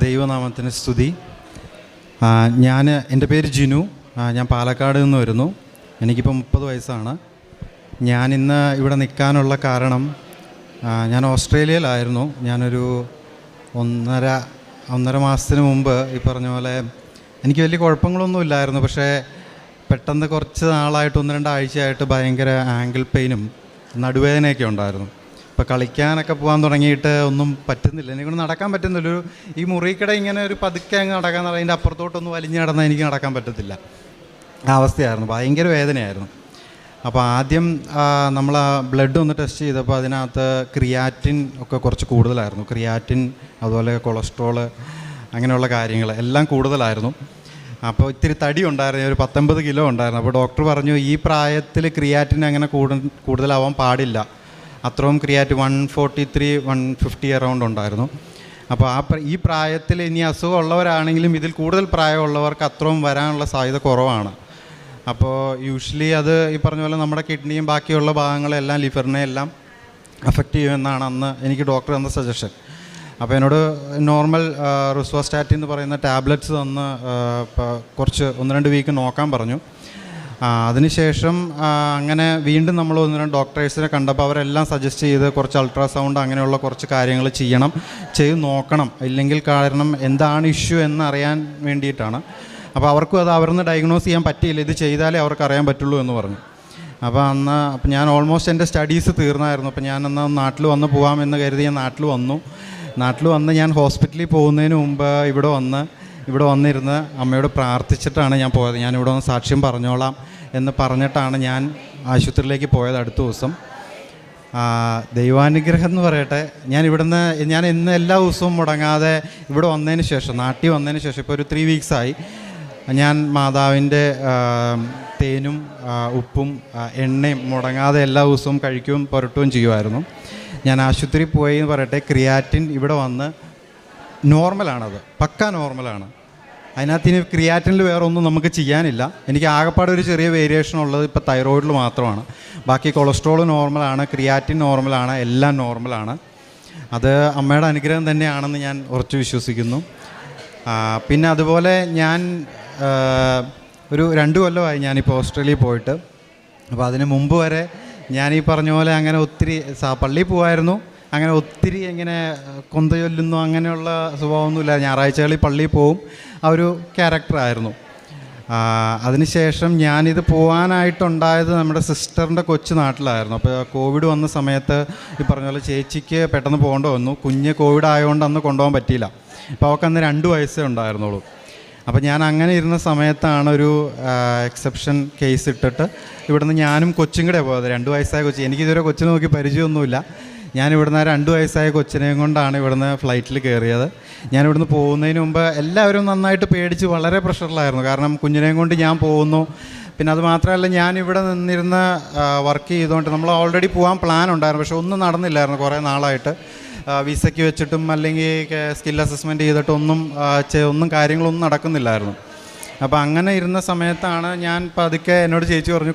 ദൈവനാമത്തിന് സ്തുതി. എൻ്റെ പേര് ജിനു. ഞാൻ പാലക്കാട് നിന്ന് വരുന്നു. എനിക്കിപ്പോൾ 30 വയസ്സാണ്. ഞാനിന്ന് ഇവിടെ നിൽക്കാനുള്ള കാരണം, ഞാൻ ഓസ്ട്രേലിയയിലായിരുന്നു. ഞാനൊരു ഒന്നര മാസത്തിന് മുമ്പ് ഈ പറഞ്ഞ പോലെ എനിക്ക് വലിയ കുഴപ്പങ്ങളൊന്നും ഇല്ലായിരുന്നു. പക്ഷേ പെട്ടെന്ന് കുറച്ച് നാളായിട്ട് 1-2 ആഴ്ചയായിട്ട് ഭയങ്കര ആങ്കിൾ പെയിനും നടുവേദനയൊക്കെ ഉണ്ടായിരുന്നു. ഇപ്പോൾ കളിക്കാനൊക്കെ പോകാൻ തുടങ്ങിയിട്ട് ഒന്നും പറ്റുന്നില്ല, എനിക്കൊന്നും നടക്കാൻ പറ്റുന്നില്ല. ഈ മുറിക്കട ഇങ്ങനെ ഒരു പതുക്കെ അങ്ങ് നടക്കാൻ, അതിൻ്റെ അപ്പുറത്തോട്ടൊന്നും വലിഞ്ഞ് നടന്നാൽ എനിക്ക് നടക്കാൻ പറ്റത്തില്ല. ആ അവസ്ഥയായിരുന്നു, ഭയങ്കര വേദനയായിരുന്നു. അപ്പോൾ ആദ്യം നമ്മൾ ആ ബ്ലഡ് ഒന്ന് ടെസ്റ്റ് ചെയ്തപ്പോൾ അതിനകത്ത് ക്രിയാറ്റിൻ ഒക്കെ കുറച്ച് കൂടുതലായിരുന്നു. ക്രിയാറ്റിൻ, അതുപോലെ കൊളസ്ട്രോള്, അങ്ങനെയുള്ള കാര്യങ്ങൾ എല്ലാം കൂടുതലായിരുന്നു. അപ്പോൾ ഇത്തിരി തടി ഉണ്ടായിരുന്നു, ഒരു 19 കിലോ ഉണ്ടായിരുന്നു. അപ്പോൾ ഡോക്ടർ പറഞ്ഞു ഈ പ്രായത്തിൽ ക്രിയാറ്റിൻ അങ്ങനെ കൂടുതലാവാൻ പാടില്ല. അത്രയും ക്രിയാറ്റിൻ 143-150 അറൗണ്ട് ഉണ്ടായിരുന്നു. അപ്പോൾ ഈ പ്രായത്തിൽ ഇനി അസുഖമുള്ളവരാണെങ്കിലും ഇതിൽ കൂടുതൽ പ്രായമുള്ളവർക്ക് അത്രയും വരാനുള്ള സാധ്യത കുറവാണ്. അപ്പോൾ യൂഷ്വലി അത് ഈ പറഞ്ഞ പോലെ നമ്മുടെ കിഡ്നിയും ബാക്കിയുള്ള ഭാഗങ്ങളെല്ലാം ലിവറിനെ എല്ലാം അഫക്റ്റ് ചെയ്യുമെന്നാണ് അന്ന് എനിക്ക് ഡോക്ടർ തന്ന സജഷൻ. അപ്പോൾ എന്നോട് നോർമൽ റിസ്വാസ്റ്റാറ്റിൻ എന്ന് പറയുന്ന ടാബ്ലറ്റ്സ് തന്ന് കുറച്ച് 1-2 വീക്ക് നോക്കാൻ പറഞ്ഞു. അതിനുശേഷം അങ്ങനെ വീണ്ടും നമ്മൾ 1-2 ഡോക്ടേഴ്സിനെ കണ്ടപ്പോൾ അവരെല്ലാം സജസ്റ്റ് ചെയ്ത് കുറച്ച് അൾട്രാസൗണ്ട് അങ്ങനെയുള്ള കുറച്ച് കാര്യങ്ങൾ ചെയ്ത് നോക്കണം, ഇല്ലെങ്കിൽ കാരണം എന്താണ് ഇഷ്യൂ എന്നറിയാൻ വേണ്ടിയിട്ടാണ്. അപ്പോൾ അവർക്കും അത് അവരൊന്ന് ഡയഗ്നോസ് ചെയ്യാൻ പറ്റിയില്ല, ഇത് ചെയ്താലേ അവർക്ക് അറിയാൻ പറ്റുള്ളൂ എന്ന് പറഞ്ഞു. അപ്പോൾ ഞാൻ ഓൾമോസ്റ്റ് എൻ്റെ സ്റ്റഡീസ് തീർന്നായിരുന്നു. അപ്പോൾ ഞാനെന്നാൽ നാട്ടിൽ പോകാമെന്ന് കരുതി ഞാൻ നാട്ടിൽ വന്ന് ഞാൻ ഹോസ്പിറ്റലിൽ പോകുന്നതിന് മുമ്പ് ഇവിടെ വന്നിരുന്ന് അമ്മയോട് പ്രാർത്ഥിച്ചിട്ടാണ് ഞാൻ പോയത്. ഞാനിവിടെ വന്ന് സാക്ഷ്യം പറഞ്ഞോളാം എന്ന് പറഞ്ഞിട്ടാണ് ഞാൻ ആശുപത്രിയിലേക്ക് പോയത് അടുത്ത ദിവസം. ദൈവാനുഗ്രഹം എന്ന് പറയട്ടെ, ഞാൻ ഇന്ന് എല്ലാ ദിവസവും മുടങ്ങാതെ ഇവിടെ നാട്ടിൽ വന്നതിന് ശേഷം ഇപ്പോൾ ഒരു 3 വീക്സായി ഞാൻ മാതാവിൻ്റെ തേനും ഉപ്പും എണ്ണയും മുടങ്ങാതെ എല്ലാ ദിവസവും കഴിക്കുകയും പുരട്ടുകയും ചെയ്യുമായിരുന്നു. ഞാൻ ആശുപത്രി പോയി എന്ന് പറയട്ടെ, ക്രിയാറ്റിൻ ഇവിടെ വന്ന് നോർമലാണത്, പക്കാ നോർമലാണ്. അതിനകത്ത് ഇനി ക്രിയാറ്റിനിൽ വേറെ ഒന്നും നമുക്ക് ചെയ്യാനില്ല. എനിക്ക് ആകെപ്പാടെ ഒരു ചെറിയ വേരിയേഷൻ ഉള്ളത് ഇപ്പോൾ തൈറോയിഡിൽ മാത്രമാണ്. ബാക്കി കൊളസ്ട്രോൾ നോർമലാണ്, ക്രിയാറ്റിൻ നോർമലാണ്, എല്ലാം നോർമലാണ്. അത് അമ്മയുടെ അനുഗ്രഹം തന്നെയാണെന്ന് ഞാൻ ഉറച്ചു വിശ്വസിക്കുന്നു. പിന്നെ അതുപോലെ ഞാൻ ഒരു 2 കൊല്ലമായി ഞാനിപ്പോൾ ഓസ്ട്രേലിയയിൽ പോയിട്ട്. അപ്പോൾ അതിന് മുമ്പ് വരെ ഞാൻ ഈ പറഞ്ഞ പോലെ അങ്ങനെ ഒത്തിരി പള്ളിയിൽ പോകുമായിരുന്നു, അങ്ങനെ ഒത്തിരി ഇങ്ങനെ കൊന്ത ചൊല്ലുന്നു അങ്ങനെയുള്ള സ്വഭാവമൊന്നുമില്ല. ഞായറാഴ്ചകളിൽ പള്ളിയിൽ പോവും, ആ ഒരു ക്യാരക്ടറായിരുന്നു. അതിനുശേഷം ഞാനിത് പോകാനായിട്ടുണ്ടായത് നമ്മുടെ സിസ്റ്ററിൻ്റെ കൊച്ചു നാട്ടിലായിരുന്നു. അപ്പോൾ കോവിഡ് വന്ന സമയത്ത് ഈ പറഞ്ഞ പോലെ ചേച്ചിക്ക് പെട്ടെന്ന് പോകേണ്ടി വന്നു. കുഞ്ഞ് കോവിഡ് ആയതുകൊണ്ട് അന്ന് കൊണ്ടുപോകാൻ പറ്റിയില്ല. അപ്പോൾ അവൾക്കന്ന് 2 വയസ്സേ ഉണ്ടായിരുന്നുള്ളൂ. അപ്പോൾ ഞാൻ അങ്ങനെ ഇരുന്ന സമയത്താണ് ഒരു എക്സെപ്ഷൻ കേസ് ഇട്ടിട്ട് ഇവിടുന്ന് ഞാനും കൊച്ചും കൂടെ പോയത്. 2 വയസ്സായ കൊച്ചു, എനിക്കിതുവരെ കൊച്ചിനെ നോക്കി പരിചയമൊന്നുമില്ല. ഞാനിവിടുന്ന് 2 വയസ്സായ കൊച്ചിനെയും കൊണ്ടാണ് ഇവിടുന്ന് ഫ്ലൈറ്റിൽ കയറിയത്. ഞാനിവിടുന്ന് പോകുന്നതിന് മുമ്പ് എല്ലാവരും നന്നായിട്ട് പേടിച്ച് വളരെ പ്രഷറിലായിരുന്നു. കാരണം കുഞ്ഞിനെയും കൊണ്ട് ഞാൻ പോകുന്നു. പിന്നെ അത് മാത്രമല്ല, ഞാനിവിടെ നിന്നിരുന്ന് വർക്ക് ചെയ്തുകൊണ്ട് നമ്മൾ ഓൾറെഡി പോകാൻ പ്ലാൻ ഉണ്ടായിരുന്നു, പക്ഷെ ഒന്നും നടന്നില്ലായിരുന്നു കുറേ നാളായിട്ട്. വിസയ്ക്ക് വെച്ചിട്ടും അല്ലെങ്കിൽ സ്കിൽ അസസ്മെൻറ്റ് ചെയ്തിട്ടൊന്നും കാര്യങ്ങളൊന്നും നടക്കുന്നില്ലായിരുന്നു. അപ്പോൾ അങ്ങനെ ഇരുന്ന സമയത്താണ് ഞാൻ പതുക്കെ എന്നോട് ചേച്ചി പറഞ്ഞു,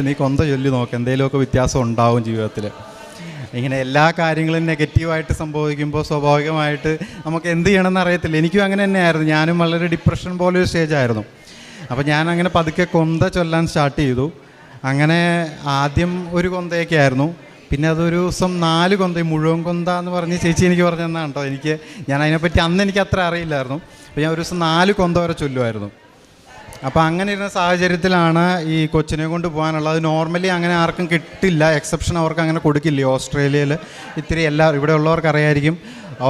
നീ കൊന്ത ചൊല്ലി നോക്ക്, എന്തെങ്കിലുമൊക്കെ വ്യത്യാസം ഉണ്ടാവും ജീവിതത്തിൽ. ഇങ്ങനെ എല്ലാ കാര്യങ്ങളും നെഗറ്റീവായിട്ട് സംഭവിക്കുമ്പോൾ സ്വാഭാവികമായിട്ട് നമുക്ക് എന്ത് ചെയ്യണമെന്ന് അറിയത്തില്ല. എനിക്കും അങ്ങനെ തന്നെയായിരുന്നു. ഞാനും വളരെ ഡിപ്രഷൻ പോലെ ഒരു സ്റ്റേജായിരുന്നു. അപ്പോൾ ഞാൻ അങ്ങനെ പതുക്കെ കൊന്ത ചൊല്ലാൻ സ്റ്റാർട്ട് ചെയ്തു. അങ്ങനെ ആദ്യം ഒരു കൊന്തയൊക്കെ ആയിരുന്നു, പിന്നെ അതൊരു ദിവസം 4 കൊന്ത, മുഴുവൻ കൊന്ത എന്ന് പറഞ്ഞ് ചേച്ചി എനിക്ക് പറഞ്ഞു തന്നാണ് കേട്ടോ. ഞാൻ അതിനെപ്പറ്റി അന്ന് എനിക്ക് അത്ര അറിയില്ലായിരുന്നു. അപ്പോൾ ഞാൻ ഒരു ദിവസം 4 കൊന്ത വരെ ചൊല്ലുമായിരുന്നു. അപ്പോൾ അങ്ങനെ ഇരുന്ന സാഹചര്യത്തിലാണ് ഈ കൊച്ചിനെ കൊണ്ട് പോകാനുള്ളത്. നോർമലി അങ്ങനെ ആർക്കും കിട്ടില്ല, എക്സെപ്ഷൻ അവർക്ക് അങ്ങനെ കൊടുക്കില്ല. ഓസ്ട്രേലിയയിൽ ഇവിടെ ഉള്ളവർക്ക് അറിയായിരിക്കും,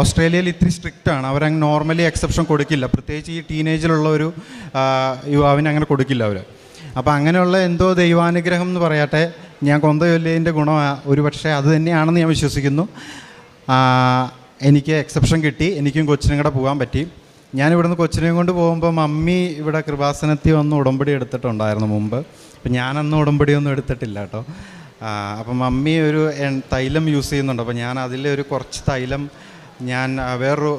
ഓസ്ട്രേലിയയിൽ ഇത്തിരി സ്ട്രിക്റ്റാണ്. അവരങ്ങനെ നോർമലി എക്സെപ്ഷൻ കൊടുക്കില്ല, പ്രത്യേകിച്ച് ഈ ടീനേജിലുള്ള ഒരു യുവാവിനെ അങ്ങനെ കൊടുക്കില്ല അവർ. അപ്പോൾ അങ്ങനെയുള്ള എന്തോ ദൈവാനുഗ്രഹം എന്ന് പറയട്ടെ, ഞാൻ കൊന്ത ചൊല്ലിയതിൻ്റെ ഗുണം ഒരു പക്ഷേ അത് തന്നെയാണെന്ന് ഞാൻ വിശ്വസിക്കുന്നു. എനിക്ക് എക്സെപ്ഷൻ കിട്ടി, എനിക്കും കൊച്ചിനും കൂടെ പോകാൻ പറ്റി. ഞാനിവിടുന്ന് കൊച്ചിനെയും കൊണ്ട് പോകുമ്പോൾ മമ്മി ഇവിടെ കൃപാസനത്തിൽ വന്ന് ഉടമ്പടി എടുത്തിട്ടുണ്ടായിരുന്നു മുമ്പ്. അപ്പം ഞാനന്ന് ഉടമ്പടിയൊന്നും എടുത്തിട്ടില്ല കേട്ടോ. അപ്പം മമ്മി ഒരു തൈലം യൂസ് ചെയ്യുന്നുണ്ട്. അപ്പോൾ ഞാൻ അതിലൊരു കുറച്ച് തൈലം ഞാൻ വേറൊരു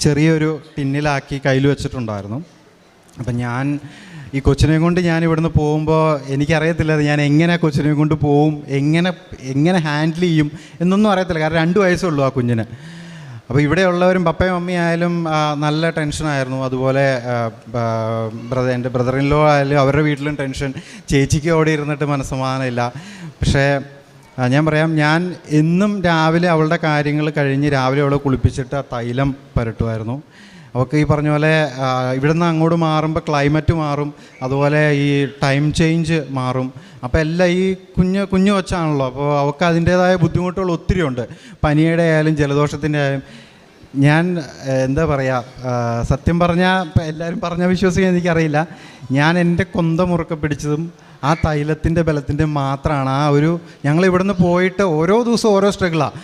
ചെറിയൊരു ടിന്നിലാക്കി കയ്യിൽ വെച്ചിട്ടുണ്ടായിരുന്നു. അപ്പം ഞാൻ ഈ കൊച്ചിനെ കൊണ്ട് ഞാൻ ഇവിടുന്ന് പോകുമ്പോൾ എനിക്കറിയത്തില്ല ഞാൻ എങ്ങനെ കൊച്ചിനെ കൊണ്ട് പോവും, എങ്ങനെ ഹാൻഡിൽ ചെയ്യും എന്നൊന്നും അറിയത്തില്ല. കാരണം 2 വയസ്സുള്ളൂ ആ കുഞ്ഞിന്. അപ്പോൾ ഇവിടെയുള്ളവരും പപ്പയും മമ്മിയും ആയാലും നല്ല ടെൻഷനായിരുന്നു. അതുപോലെ എൻ്റെ ബ്രദർ ഇൻ ലോ ആയാലും അവരുടെ വീട്ടിലും ടെൻഷൻ. ചേച്ചിക്ക് ഓടി ഇരുന്നിട്ട് മനസ്സമാധാനമില്ല. പക്ഷേ ഞാൻ പറയാം, ഞാൻ എന്നും രാവിലെ അവളുടെ കാര്യങ്ങൾ കഴിഞ്ഞ് രാവിലെ അവളെ കുളിപ്പിച്ചിട്ട് ആ തൈലം പുരട്ടുമായിരുന്നു. അവൾക്ക് ഈ പറഞ്ഞ പോലെ ഇവിടെ നിന്ന് അങ്ങോട്ട് മാറുമ്പോൾ ക്ലൈമറ്റ് മാറും, അതുപോലെ ഈ ടൈം ചേഞ്ച് മാറും. അപ്പോൾ എല്ലാം ഈ കുഞ്ഞു കൊച്ചാണല്ലോ, അപ്പോൾ അവൾക്ക് അതിൻ്റേതായ ബുദ്ധിമുട്ടുകൾ ഒത്തിരി ഉണ്ട്. പനിയുടെ ആയാലും ജലദോഷത്തിൻ്റെ ആയാലും. ഞാൻ എന്താ പറയുക, സത്യം പറഞ്ഞാൽ ഇപ്പം എല്ലാവരും പറഞ്ഞാൽ വിശ്വസിക്കാൻ എനിക്കറിയില്ല, ഞാൻ എൻ്റെ കൊന്ത മുറുക്കെ പിടിച്ചതും ആ തൈലത്തിൻ്റെ ബലത്തിൻ്റെ മാത്രമാണ്. ആ ഒരു ഞങ്ങൾ ഇവിടുന്ന് പോയിട്ട് ഓരോ ദിവസവും ഓരോ സ്ട്രഗിളാണ്.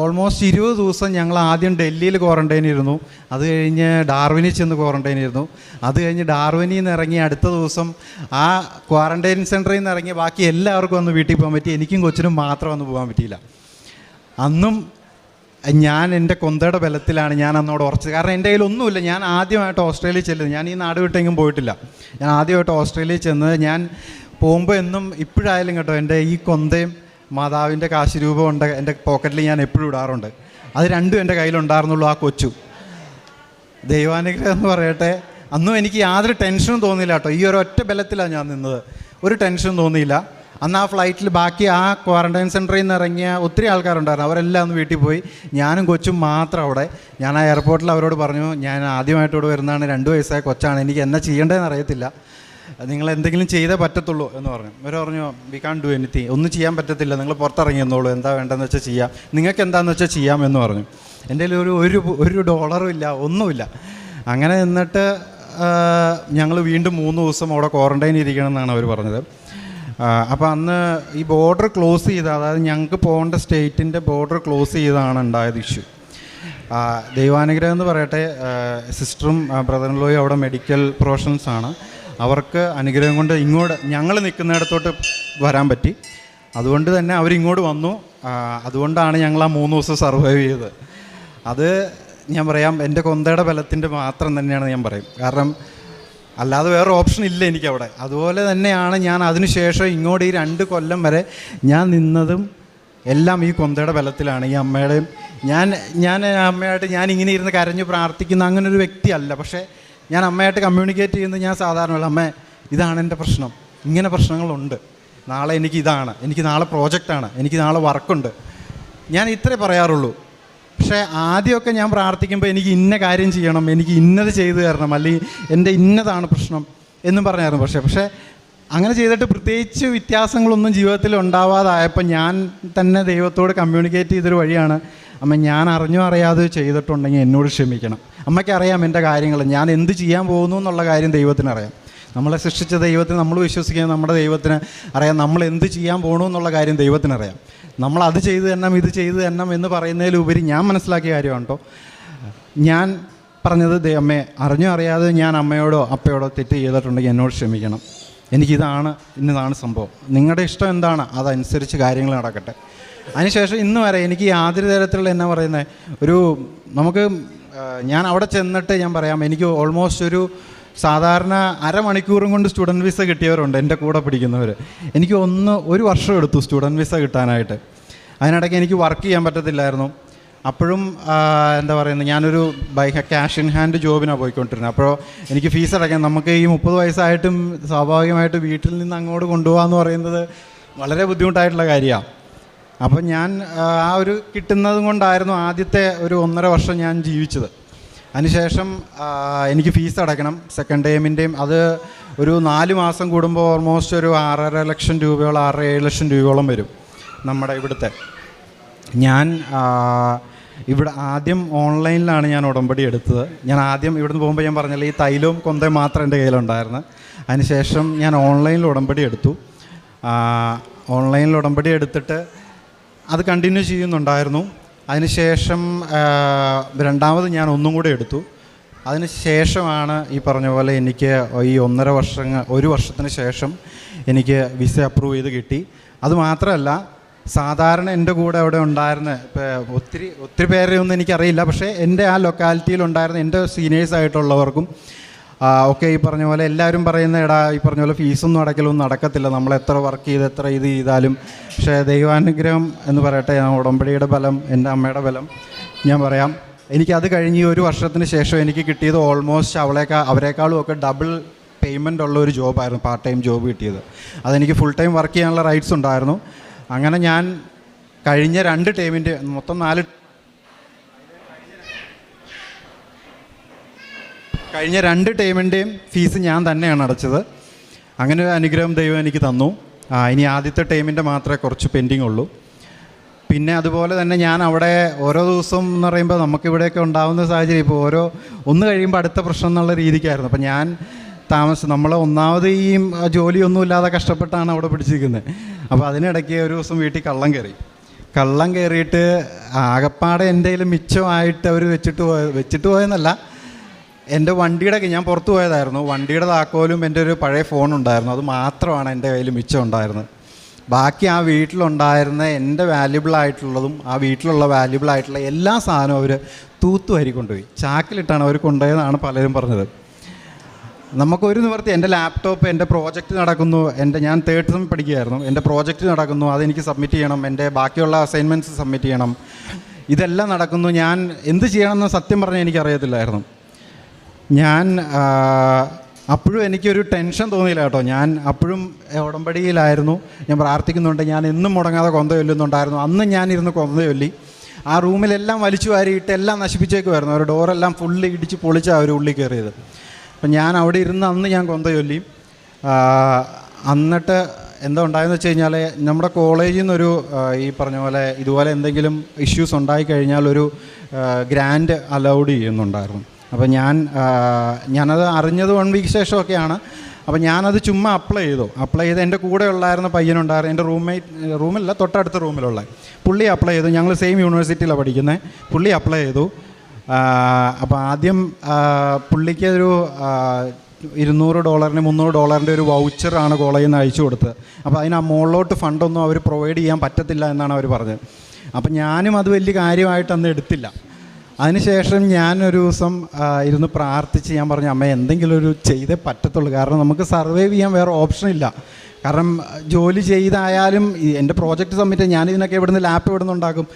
ഓൾമോസ്റ്റ് 20 ദിവസം ഞങ്ങൾ ആദ്യം ഡൽഹിയിൽ ക്വാറൻറ്റൈൻ ഇരുന്നു. അത് കഴിഞ്ഞ് ഡാർവിനിൽ ചെന്ന് ക്വാറൻറ്റൈൻ ഇരുന്നു. അത് കഴിഞ്ഞ് ഡാർവിനിൽ നിന്ന് ഇറങ്ങി അടുത്ത ദിവസം ആ ക്വാറൻറ്റൈൻ സെൻറ്ററിൽ നിന്ന് ഇറങ്ങി ബാക്കി എല്ലാവർക്കും ഒന്ന് വീട്ടിൽ പോകാൻ പറ്റി. എനിക്കും കൊച്ചിനും മാത്രം ഒന്ന് പോകാൻ പറ്റിയില്ല. അന്നും ഞാൻ എൻ്റെ കൊന്തയുടെ ബലത്തിലാണ് ഞാൻ അന്നോട് ഉറച്ചത്. കാരണം എൻ്റെ കയ്യിൽ ഒന്നുമില്ല. ഞാൻ ആദ്യമായിട്ട് ഓസ്ട്രേലിയയിൽ ചെല്ലുന്നത്, ഞാൻ ഈ നാട് വിട്ടെങ്കിലും പോയിട്ടില്ല. ഞാൻ ആദ്യമായിട്ട് ഓസ്ട്രേലിയയിൽ ചെന്നത്. ഞാൻ പോകുമ്പോൾ എന്നും ഇപ്പോഴായാലും കേട്ടോ, എൻ്റെ ഈ കൊന്തയും മാതാവിൻ്റെ കാശ് രൂപം ഉണ്ട് എൻ്റെ പോക്കറ്റിൽ, ഞാൻ എപ്പോഴും ഇടാറുണ്ട്. അത് രണ്ടും എൻ്റെ കയ്യിലുണ്ടായിരുന്നുള്ളൂ. ആ കൊച്ചു ദൈവാനുഗ്രഹം എന്ന് പറയട്ടെ. അന്നും എനിക്ക് യാതൊരു ടെൻഷനും തോന്നിയില്ല കേട്ടോ. ഈ ഒരു ഒറ്റ ബലത്തിലാണ് ഞാൻ നിന്നത്. ഒരു ടെൻഷനും തോന്നിയില്ല. അന്ന് ആ ഫ്ലൈറ്റിൽ ബാക്കി ആ ക്വാറൻറ്റൈൻ സെൻറ്ററിൽ നിന്ന് ഇറങ്ങിയ ഒത്തിരി ആൾക്കാരുണ്ടായിരുന്നു. അവരെല്ലാം ഒന്ന് വീട്ടിൽ പോയി. ഞാനും കൊച്ചും മാത്രം അവിടെ. ഞാൻ ആ എയർപോർട്ടിൽ അവരോട് പറഞ്ഞു, ഞാൻ ആദ്യമായിട്ട് ഇവിടെ വരുന്നതാണ്, 2 വയസ്സായ കൊച്ചാണ്, എനിക്ക് എന്നാ ചെയ്യേണ്ടതെന്ന് അറിയത്തില്ല, നിങ്ങൾ എന്തെങ്കിലും ചെയ്തേ പറ്റത്തുള്ളൂ എന്ന് പറഞ്ഞു. അവർ പറഞ്ഞു, വി കാൺ ഡു എനിത്തിങ്, ഒന്നും ചെയ്യാൻ പറ്റത്തില്ല, നിങ്ങൾ പുറത്തിറങ്ങി എന്നോളൂ, എന്താ വേണ്ടതെന്ന് വെച്ചാൽ ചെയ്യാം, നിങ്ങൾക്ക് എന്താണെന്ന് വെച്ചാൽ ചെയ്യാം എന്ന് പറഞ്ഞു. എൻ്റെ കയ്യിൽ ഒരു ഡോളറും ഇല്ല, ഒന്നുമില്ല. അങ്ങനെ നിന്നിട്ട് ഞങ്ങൾ വീണ്ടും 3 ദിവസം അവിടെ ക്വാറൻറ്റൈൻ ഇരിക്കണം എന്നാണ് അവർ പറഞ്ഞത്. അപ്പോൾ അന്ന് ഈ ബോർഡർ ക്ലോസ് ചെയ്ത, അതായത് ഞങ്ങൾക്ക് പോകേണ്ട സ്റ്റേറ്റിൻ്റെ ബോർഡർ ക്ലോസ് ചെയ്താണ് ഉണ്ടായത് ഇഷ്യൂ. ദൈവാനുഗ്രഹം എന്ന് പറയട്ടെ, സിസ്റ്ററും ബ്രദർ ഇൻ ലോയും അവിടെ മെഡിക്കൽ പ്രൊഫഷണൽസാണ്. അവർക്ക് അനുഗ്രഹം കൊണ്ട് ഇങ്ങോട്ട് ഞങ്ങൾ നിൽക്കുന്നിടത്തോട്ട് വരാൻ പറ്റി. അതുകൊണ്ട് തന്നെ അവരിങ്ങോട്ട് വന്നു. അതുകൊണ്ടാണ് ഞങ്ങൾ ആ 3 ദിവസം സർവൈവ് ചെയ്തത്. അത് ഞാൻ പറയാം, എൻ്റെ കൊന്തയുടെ ബലത്തിൻ്റെ മാത്രം തന്നെയാണ് ഞാൻ പറയും. കാരണം അല്ലാതെ വേറെ ഓപ്ഷൻ ഇല്ല എനിക്കവിടെ. അതുപോലെ തന്നെയാണ് ഞാൻ അതിനുശേഷം ഇങ്ങോട്ട് ഈ 2 കൊല്ലം വരെ ഞാൻ നിന്നതും എല്ലാം ഈ കൊന്തയുടെ ബലത്തിലാണ്. ഈ അമ്മയുടെയും ഞാൻ അമ്മയായിട്ട് ഞാൻ ഇങ്ങനെ ഇരുന്ന് കരഞ്ഞു പ്രാർത്ഥിക്കുന്ന അങ്ങനെ ഒരു വ്യക്തിയല്ല. പക്ഷേ ഞാൻ അമ്മയായിട്ട് കമ്മ്യൂണിക്കേറ്റ് ചെയ്യുന്നത് ഞാൻ സാധാരണ, അമ്മ ഇതാണ് എൻ്റെ പ്രശ്നം, ഇങ്ങനെ പ്രശ്നങ്ങളുണ്ട്, നാളെ എനിക്ക് ഇതാണ്, എനിക്ക് നാളെ പ്രോജക്റ്റാണ്, എനിക്ക് നാളെ വർക്കുണ്ട്, ഞാൻ ഇത്രേ പറയാറുള്ളൂ. പക്ഷേ ആദ്യമൊക്കെ ഞാൻ പ്രാർത്ഥിക്കുമ്പോൾ എനിക്ക് ഇന്ന കാര്യം ചെയ്യണം, എനിക്ക് ഇന്നത് ചെയ്തു തരണം, അല്ലെങ്കിൽ എൻ്റെ ഇന്നതാണ് പ്രശ്നം എന്നും പറഞ്ഞായിരുന്നു. പക്ഷേ അങ്ങനെ ചെയ്തിട്ട് പ്രത്യേകിച്ച് വ്യത്യാസങ്ങളൊന്നും ജീവിതത്തിൽ ഉണ്ടാവാതായപ്പോൾ ഞാൻ തന്നെ ദൈവത്തോട് കമ്മ്യൂണിക്കേറ്റ് ചെയ്തൊരു വഴിയാണ്, അമ്മ ഞാൻ അറിഞ്ഞോ അറിയാതെ ചെയ്തിട്ടുണ്ടെങ്കിൽ എന്നോട് ക്ഷമിക്കണം. അമ്മയ്ക്ക് അറിയാം എൻ്റെ കാര്യങ്ങൾ, ഞാൻ എന്ത് ചെയ്യാൻ പോകുന്നു എന്നുള്ള കാര്യം ദൈവത്തിനറിയാം. നമ്മളെ സൃഷ്ടിച്ച ദൈവത്തിന് നമ്മൾ വിശ്വസിക്കുന്ന നമ്മുടെ ദൈവത്തിന് അറിയാം നമ്മൾ എന്ത് ചെയ്യാൻ പോകണു എന്നുള്ള കാര്യം ദൈവത്തിനറിയാം. നമ്മൾ അത് ചെയ്തു തരണം ഇത് ചെയ്തു തരണം എന്ന് പറയുന്നതിലുപരി ഞാൻ മനസ്സിലാക്കിയ കാര്യമാണ് കേട്ടോ. ഞാൻ പറഞ്ഞത്, അമ്മേ അറിഞ്ഞോ അറിയാതെ ഞാൻ അമ്മയോടോ അപ്പയോടോ തെറ്റ് ചെയ്തിട്ടുണ്ടെങ്കിൽ എന്നോട് ക്ഷമിക്കണം, എനിക്കിതാണ് ഇന്നതാണ് സംഭവം, നിങ്ങളുടെ ഇഷ്ടം എന്താണ് അതനുസരിച്ച് കാര്യങ്ങൾ നടക്കട്ടെ. അതിനുശേഷം ഇന്ന് വരെ എനിക്ക് യാതൊരു തരത്തിലുള്ള എന്നാ പറയുന്നത് നമുക്ക് ഞാൻ അവിടെ ചെന്നിട്ട് ഞാൻ പറയാം, എനിക്ക് ഓൾമോസ്റ്റ് ഒരു സാധാരണ അരമണിക്കൂറും കൊണ്ട് സ്റ്റുഡൻറ്റ് വിസ കിട്ടിയവരുണ്ട് എൻ്റെ കൂടെ പഠിക്കുന്നവർ. എനിക്ക് 1 വർഷം എടുത്തു സ്റ്റുഡൻറ്റ് വിസ കിട്ടാനായിട്ട്. അതിനിടയ്ക്ക് എനിക്ക് വർക്ക് ചെയ്യാൻ പറ്റത്തില്ലായിരുന്നു. അപ്പോഴും എന്താ പറയുന്നത്, ഞാനൊരു ക്യാഷ് ഇൻ ഹാൻഡ് ജോബിനാണ് പോയിക്കൊണ്ടിരുന്നത്. അപ്പോൾ എനിക്ക് ഫീസ് അടയ്ക്കാൻ, നമുക്ക് ഈ 30 വയസ്സായിട്ടും സ്വാഭാവികമായിട്ട് വീട്ടിൽ നിന്ന് അങ്ങോട്ട് കൊണ്ടുപോകാമെന്ന് പറയുന്നത് വളരെ ബുദ്ധിമുട്ടായിട്ടുള്ള കാര്യമാണ്. അപ്പം ഞാൻ ആ ഒരു കിട്ടുന്നത് കൊണ്ടായിരുന്നു ആദ്യത്തെ ഒരു 1.5 വർഷം ഞാൻ ജീവിച്ചത്. അതിനുശേഷം എനിക്ക് ഫീസ് അടയ്ക്കണം, സെക്കൻഡ് ടേമിൻ്റെയും. അത് ഒരു 4 മാസം കൂടുമ്പോൾ ഓൾമോസ്റ്റ് ഒരു 6.5 ലക്ഷം രൂപയോളം 6-7 ലക്ഷം രൂപയോളം വരും നമ്മുടെ ഇവിടുത്തെ. ഞാൻ ഇവിടെ ആദ്യം ഓൺലൈനിലാണ് ഞാൻ ഉടമ്പടി എടുത്തത്. ഞാൻ ആദ്യം ഇവിടുന്ന് പോകുമ്പോൾ ഞാൻ പറഞ്ഞല്ലോ ഈ തൈലവും കൊന്തയും മാത്രം എൻ്റെ കയ്യിലുണ്ടായിരുന്നു. അതിനുശേഷം ഞാൻ ഓൺലൈനിൽ ഉടമ്പടി എടുത്തു. ഓൺലൈനിൽ ഉടമ്പടി എടുത്തിട്ട് അത് കണ്ടിന്യൂ ചെയ്യുന്നുണ്ടായിരുന്നു. അതിനുശേഷം രണ്ടാമത് ഞാൻ ഒന്നും കൂടെ എടുത്തു. അതിന് ശേഷമാണ് ഈ പറഞ്ഞ പോലെ എനിക്ക് ഈ 1 വർഷത്തിന് ശേഷം എനിക്ക് വിസ അപ്രൂവ് ചെയ്ത് കിട്ടി. അതുമാത്രമല്ല, സാധാരണ എൻ്റെ കൂടെ അവിടെ ഉണ്ടായിരുന്ന ഒത്തിരി പേരെയൊന്നും എനിക്കറിയില്ല, പക്ഷേ എൻ്റെ ആ ലൊക്കാലിറ്റിയിലുണ്ടായിരുന്ന എൻ്റെ സീനിയേഴ്സായിട്ടുള്ളവർക്കും ഒക്കെ ഈ പറഞ്ഞ പോലെ എല്ലാവരും പറയുന്ന, ഈ പറഞ്ഞ പോലെ ഫീസൊന്നും അടയ്ക്കലൊന്നും നടക്കത്തില്ല, നമ്മൾ എത്ര വർക്ക് ചെയ്ത് എത്ര ഇത് ചെയ്താലും. പക്ഷേ ദൈവാനുഗ്രഹം എന്ന് പറയട്ടെ, ഉടമ്പടിയുടെ ബലം, എൻ്റെ അമ്മയുടെ ബലം, ഞാൻ പറയാം. എനിക്കത് കഴിഞ്ഞ് ഈ ഒരു വർഷത്തിന് ശേഷം എനിക്ക് കിട്ടിയത് ഓൾമോസ്റ്റ് അവരെക്കാളും ഒക്കെ ഡബിൾ പേയ്മെൻ്റ് ഉള്ള ഒരു ജോബായിരുന്നു, പാർട്ട് ടൈം ജോബ് കിട്ടിയത്. അതെനിക്ക് ഫുൾ ടൈം വർക്ക് ചെയ്യാനുള്ള റൈറ്റ്സ് ഉണ്ടായിരുന്നു. അങ്ങനെ ഞാൻ കഴിഞ്ഞ 2 ടൈമിൻ്റെ മൊത്തം 4 കഴിഞ്ഞ 2 ടൈമിൻ്റെയും ഫീസ് ഞാൻ തന്നെയാണ് അടച്ചത്. അങ്ങനെ ഒരു അനുഗ്രഹം ദൈവം എനിക്ക് തന്നു. ഇനി ആദ്യത്തെ ടൈമിൻ്റെ മാത്രമേ കുറച്ച് പെൻഡിങ് ഉള്ളൂ. പിന്നെ അതുപോലെ തന്നെ ഞാൻ അവിടെ ഓരോ ദിവസം എന്ന് പറയുമ്പോൾ നമുക്കിവിടെയൊക്കെ ഉണ്ടാകുന്ന സാഹചര്യം ഇപ്പോൾ ഒന്ന് കഴിയുമ്പോൾ അടുത്ത പ്രശ്നം എന്നുള്ള രീതിക്കായിരുന്നു. അപ്പോൾ ഞാൻ നമ്മൾ ഒന്നാമത് ഈ ജോലിയൊന്നുമില്ലാതെ കഷ്ടപ്പെട്ടാണ് അവിടെ പിടിച്ചിരിക്കുന്നത്. അപ്പോൾ അതിനിടയ്ക്ക് ഒരു ദിവസം വീട്ടിൽ കള്ളം കയറിയിട്ട് ആകപ്പാടെ എൻ്റെ കയ്യിൽ മിച്ചമായിട്ട് അവർ വെച്ചിട്ട് പോയെന്നല്ല, എൻ്റെ ഞാൻ പുറത്തു പോയതായിരുന്നു, വണ്ടിയുടെ താക്കോലും എൻ്റെ ഒരു പഴയ ഫോണുണ്ടായിരുന്നു, അത് മാത്രമാണ് എൻ്റെ കയ്യിൽ മിച്ചം ഉണ്ടായിരുന്നത്. ബാക്കി ആ വീട്ടിലുണ്ടായിരുന്ന എൻ്റെ വാല്യുബിളായിട്ടുള്ളതും ആ വീട്ടിലുള്ള വാല്യുബിളായിട്ടുള്ള എല്ലാ സാധനവും അവർ തൂത്തുവാരി കൊണ്ടുപോയി. ചാക്കിലിട്ടാണ് അവർ കൊണ്ടുപോയതെന്നാണ് പലരും പറഞ്ഞത്. നമുക്കൊരു നിവർത്തി, എൻ്റെ ലാപ്ടോപ്പ്, എൻ്റെ പ്രോജക്റ്റ് നടക്കുന്നു, ഞാൻ 3rd സെം പഠിക്കുകയായിരുന്നു, എൻ്റെ പ്രോജക്റ്റ് നടക്കുന്നു, അതെനിക്ക് സബ്മിറ്റ് ചെയ്യണം, എൻ്റെ ബാക്കിയുള്ള അസൈൻമെൻറ്റ്സ് സബ്മിറ്റ് ചെയ്യണം, ഇതെല്ലാം നടക്കുന്നു. ഞാൻ എന്ത് ചെയ്യണമെന്ന് സത്യം പറഞ്ഞാൽ എനിക്കറിയത്തില്ലായിരുന്നു. ഞാൻ അപ്പോഴും എനിക്കൊരു ടെൻഷൻ തോന്നിയില്ല കേട്ടോ. ഞാൻ അപ്പോഴും ഉടമ്പടിയിലായിരുന്നു, ഞാൻ പ്രാർത്ഥിക്കുന്നുണ്ട്, ഞാൻ എന്നും മുടങ്ങാതെ കൊന്ത ചൊല്ലുന്നുണ്ടായിരുന്നു. അന്ന് ഞാനിരുന്ന് കൊന്ത ചൊല്ലി. ആ റൂമിലെല്ലാം വലിച്ചു വാരിയിട്ട് എല്ലാം നശിപ്പിച്ചേക്കുമായിരുന്നു. അവർ ഡോറെല്ലാം ഫുള്ള് ഇടിച്ച് പൊളിച്ചാണ് അവർ ഉള്ളിൽ കയറിയത്. അപ്പം ഞാൻ അവിടെ ഇരുന്ന് അന്ന് ഞാൻ കൊന്ത ചൊല്ലി. എന്നിട്ട് എന്താ ഉണ്ടായെന്ന് വെച്ച് കഴിഞ്ഞാൽ, നമ്മുടെ കോളേജിൽ നിന്നൊരു ഈ പറഞ്ഞ പോലെ ഇതുപോലെ എന്തെങ്കിലും ഇഷ്യൂസ് ഉണ്ടായിക്കഴിഞ്ഞാൽ ഒരു ഗ്രാൻഡ് അലൗഡ് ചെയ്യുന്നുണ്ടായിരുന്നു. അപ്പോൾ ഞാനത് അറിഞ്ഞത് 1 വീക്ക് ശേഷമൊക്കെയാണ്. അപ്പോൾ ഞാനത് ചുമ്മാ അപ്ലൈ ചെയ്ത് എൻ്റെ കൂടെ ഉണ്ടായിരുന്ന പയ്യനുണ്ടായിരുന്നു, എൻ്റെ റൂമില്ല തൊട്ടടുത്ത റൂമിലുള്ള പുള്ളി അപ്ലൈ ചെയ്തു. ഞങ്ങൾ സെയിം യൂണിവേഴ്സിറ്റിയിലാണ് പഠിക്കുന്നത്. പുള്ളി അപ്ലൈ ചെയ്തു. അപ്പോൾ ആദ്യം പുള്ളിക്ക് ഒരു $200 $300 ഒരു വൗച്ചറാണ് കോളേജിൽ നിന്ന് അയച്ചു കൊടുത്തത്. അപ്പോൾ അതിന് ആ മുകളിലോട്ട് ഫണ്ടൊന്നും അവർ പ്രൊവൈഡ് ചെയ്യാൻ പറ്റത്തില്ല എന്നാണ് അവർ പറഞ്ഞത്. അപ്പം ഞാനും അത് വലിയ കാര്യമായിട്ട് അന്ന് എടുത്തില്ല. അതിനുശേഷം ഞാനൊരു ദിവസം ഇരുന്ന് പ്രാർത്ഥിച്ച് ഞാൻ പറഞ്ഞു, അമ്മ എന്തെങ്കിലും ഒരു ചെയ്തേ പറ്റത്തുള്ളൂ, കാരണം നമുക്ക് സർവൈവ് ചെയ്യാൻ വേറെ ഓപ്ഷനില്ല. കാരണം ജോലി ചെയ്തായാലും എൻ്റെ പ്രോജക്റ്റ് സബ്മിറ്റ് ഞാനിതിനൊക്കെ ഇവിടുന്ന് ലാപ്പ് ഇവിടുന്ന് ഉണ്ടാക്കും.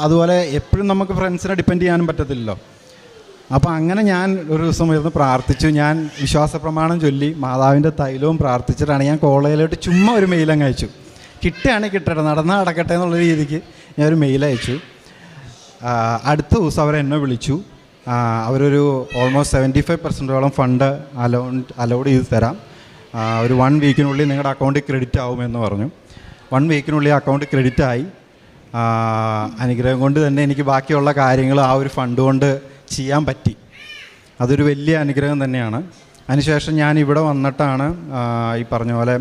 അതുപോലെ എപ്പോഴും നമുക്ക് ഫ്രണ്ട്സിനെ ഡിപ്പെൻഡ് ചെയ്യാനും പറ്റത്തില്ലല്ലോ. അപ്പോൾ അങ്ങനെ ഞാൻ ഒരു ദിവസം ഇരുന്ന് പ്രാർത്ഥിച്ചു. ഞാൻ വിശ്വാസ പ്രമാണം ചൊല്ലി മാതാവിൻ്റെ തൈലവും പ്രാർത്ഥിച്ചിട്ടാണ് ഞാൻ കോളേജിലോട്ട് ചുമ്മാ ഒരു മെയിലങ്ങ് അയച്ചു. കിട്ടുകയാണെങ്കിൽ കിട്ടട്ടെ, നടന്നാൽ നടക്കട്ടെ എന്നുള്ള രീതിക്ക് ഞാനൊരു മെയിൽ അയച്ചു. അടുത്ത ദിവസം അവരെന്നെ വിളിച്ചു. അവരൊരു ഓൾമോസ്റ്റ് 75% ഫണ്ട് അലൗഡ് ചെയ്ത് തരാം, ഒരു 1 വീക്കിനുള്ളിൽ നിങ്ങളുടെ അക്കൗണ്ടിൽ ക്രെഡിറ്റ് ആവുമെന്ന് പറഞ്ഞു. 1 വീക്കിനുള്ളിൽ അക്കൗണ്ട് ക്രെഡിറ്റ് ആയി. അനുഗ്രഹം കൊണ്ട് തന്നെ എനിക്ക് ബാക്കിയുള്ള കാര്യങ്ങൾ ആ ഒരു ഫണ്ട് കൊണ്ട് ചെയ്യാൻ പറ്റി. അതൊരു വലിയ അനുഗ്രഹം തന്നെയാണ്. അതിനുശേഷം ഞാൻ ഇവിടെ വന്നിട്ടാണ് ഈ പറഞ്ഞ പോലെ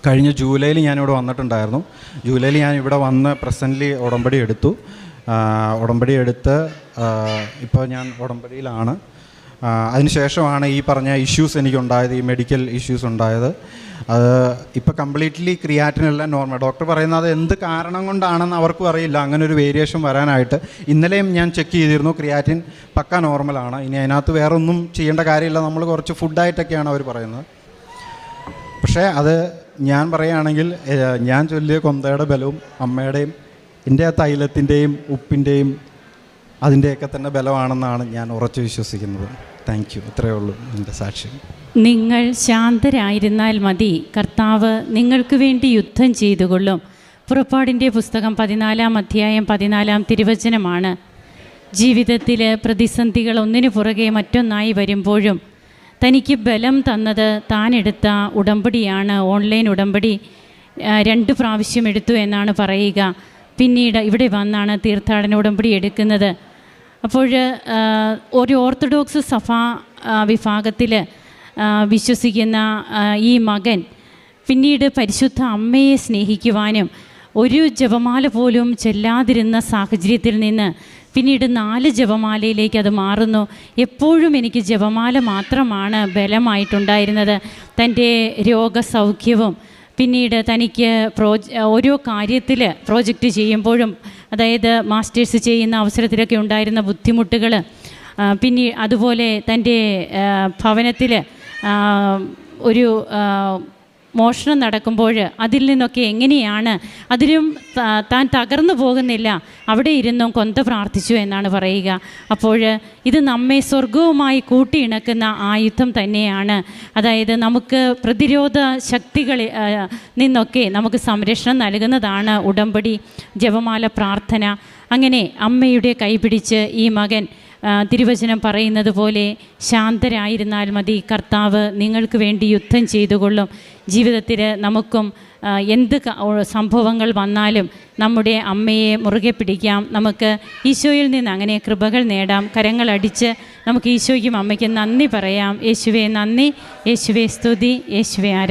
കഴിഞ്ഞ ജൂലൈയിൽ ഞാനിവിടെ വന്നിട്ടുണ്ടായിരുന്നു. ജൂലൈയിൽ ഞാൻ ഇവിടെ വന്ന് പ്രസൻ്റ്ലി ഉടമ്പടി എടുത്തു. ഉടമ്പടി എടുത്ത് ഇപ്പോൾ ഞാൻ ഉടമ്പടിയിലാണ്. അതിനുശേഷമാണ് ഈ പറഞ്ഞ ഇഷ്യൂസ് എനിക്കുണ്ടായത്, ഈ മെഡിക്കൽ ഇഷ്യൂസ് ഉണ്ടായത്. അത് ഇപ്പോൾ കംപ്ലീറ്റ്ലി ക്രിയാറ്റിനെല്ലാം നോർമൽ. ഡോക്ടർ പറയുന്നത് എന്ത് കാരണം കൊണ്ടാണെന്ന് അവർക്കും അറിയില്ല അങ്ങനെ ഒരു വേരിയേഷൻ വരാനായിട്ട്. ഇന്നലെയും ഞാൻ ചെക്ക് ചെയ്തിരുന്നു, ക്രിയാറ്റിൻ പക്ക നോർമലാണ്. ഇനി അതിനകത്ത് വേറെ ഒന്നും ചെയ്യേണ്ട കാര്യമില്ല, നമ്മൾ കുറച്ച് ഫുഡായിട്ടൊക്കെയാണ് അവർ പറയുന്നത്. പക്ഷേ അത് ഞാൻ പറയുകയാണെങ്കിൽ ഞാൻ ചൊല്ലിയ കൊന്തയുടെ ബലവും അമ്മയുടെയും എൻ്റെ ആ തൈലത്തിൻ്റെയും ഉപ്പിൻ്റെയും അതിൻ്റെയൊക്കെ തന്നെ ബലമാണെന്നാണ് ഞാൻ ഉറച്ചു വിശ്വസിക്കുന്നത്. Thank you. ഇത്രയേ ഉള്ളൂ എൻ്റെ സാക്ഷ്യം. നിങ്ങൾ ശാന്തരായിരുന്നാൽ മതി, കർത്താവ് നിങ്ങൾക്ക് വേണ്ടി യുദ്ധം ചെയ്തുകൊള്ളും. പുറപ്പാടിൻ്റെ പുസ്തകം 14-ാം അധ്യായം 14-ാം തിരുവചനമാണ്. ജീവിതത്തിൽ പ്രതിസന്ധികൾ ഒന്നിനു പുറകെ മറ്റൊന്നായി വരുമ്പോഴും തനിക്ക് ബലം തന്നത് താനെടുത്ത ഉടമ്പടിയാണ്. ഓൺലൈൻ ഉടമ്പടി 2 പ്രാവശ്യം എടുത്തു എന്നാണ് പറയുക. പിന്നീട് ഇവിടെ വന്നാണ് തീർത്ഥാടന ഉടമ്പടി എടുക്കുന്നത്. അപ്പോൾ ഒരു ഓർത്തഡോക്സ് സഭാ വിഭാഗത്തിൽ വിശ്വസിക്കുന്ന ഈ മകൻ പിന്നീട് പരിശുദ്ധ അമ്മയെ സ്നേഹിക്കുവാനും ഒരു ജപമാല പോലും ചെല്ലാതിരുന്ന സാഹചര്യത്തിൽ നിന്ന് പിന്നീട് 4 ജപമാലയിലേക്ക് അത് മാറുന്നു. എപ്പോഴും എനിക്ക് ജപമാല മാത്രമാണ് ബലമായിട്ടുണ്ടായിരുന്നത്. തൻ്റെ രോഗസൗഖ്യവും പിന്നീട് തനിക്ക് ഓരോ കാര്യത്തിൽ പ്രോജക്റ്റ് ചെയ്യുമ്പോഴും, അതായത് മാസ്റ്റേഴ്സ് ചെയ്യുന്ന അവസരത്തിലൊക്കെ ഉണ്ടായിരുന്ന ബുദ്ധിമുട്ടുകൾ, അതുപോലെ തൻ്റെ ഭവനത്തിൽ ഒരു മോഷണം നടക്കുമ്പോൾ അതിൽ നിന്നൊക്കെ എങ്ങനെയാണ് അതിലും താൻ തകർന്നു പോകുന്നില്ല, അവിടെ ഇരുന്നും കൊന്ത പ്രാർത്ഥിച്ചു എന്നാണ് പറയുക. അപ്പോൾ ഇത് നമ്മെ സ്വർഗവുമായി കൂട്ടിയിണക്കുന്ന ആയുധം തന്നെയാണ്. അതായത് നമുക്ക് പ്രതിരോധ ശക്തികളിൽ നിന്നൊക്കെ നമുക്ക് സംരക്ഷണം നൽകുന്നതാണ് ഉടമ്പടി, ജപമാല, പ്രാർത്ഥന. അങ്ങനെ അമ്മയുടെ കൈപിടിച്ച് ഈ മകൻ തിരുവചനം പറയുന്നത് പോലെ ശാന്തരായിരുന്നാൽ മതി, കർത്താവ് നിങ്ങൾക്ക് വേണ്ടി യുദ്ധം ചെയ്തുകൊള്ളും. ജീവിതത്തിൽ നമുക്കും എന്ത് സംഭവങ്ങൾ വന്നാലും നമ്മുടെ അമ്മയെ മുറുകെ പിടിക്കാം. നമുക്ക് ഈശോയിൽ നിന്ന് അങ്ങനെ കൃപകൾ നേടാം. കരങ്ങളടിച്ച് നമുക്ക് ഈശോയ്ക്കും അമ്മയ്ക്കും നന്ദി പറയാം. യേശുവേ നന്ദി, യേശുവേ സ്തുതി, യേശുവേ ആരാധന.